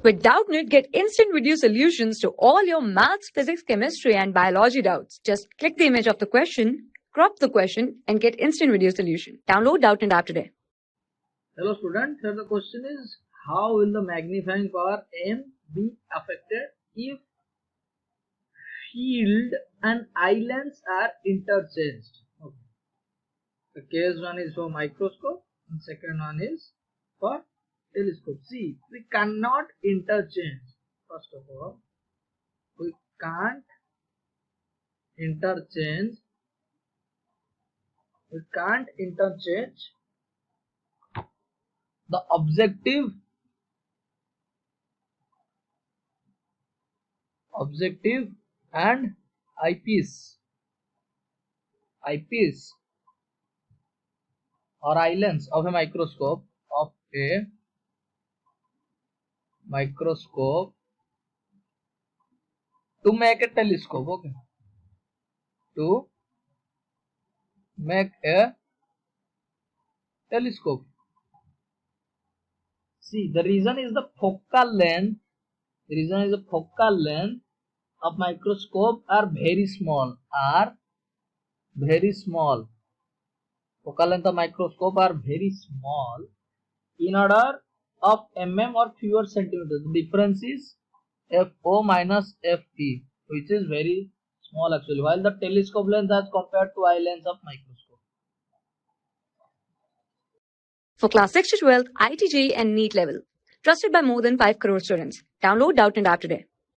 With Doubtnut, get instant video solutions to all your maths, physics, chemistry, and biology doubts. Just click the image of the question, crop the question, and get instant video solution. Download Doubtnut app today. Hello students, here the question is, how will the magnifying power M be affected if field and islands are interchanged? Okay. The case one is for microscope and second one is for telescope. See, we cannot interchange. First of all, we can't interchange. The objective and eyepiece or islands of a microscope to make a telescope. Okay, to make a telescope. See, the reason is the focal length. Of microscope are very small. Focal length of microscope are very small. In order of mm or fewer centimeters. The difference is FO minus FE, which is very small actually. While the telescope length as compared to eye length of microscope. For class 6 to 12, IIT JEE and NEET level. Trusted by more than 5 crore students. Download Doubtnut app today.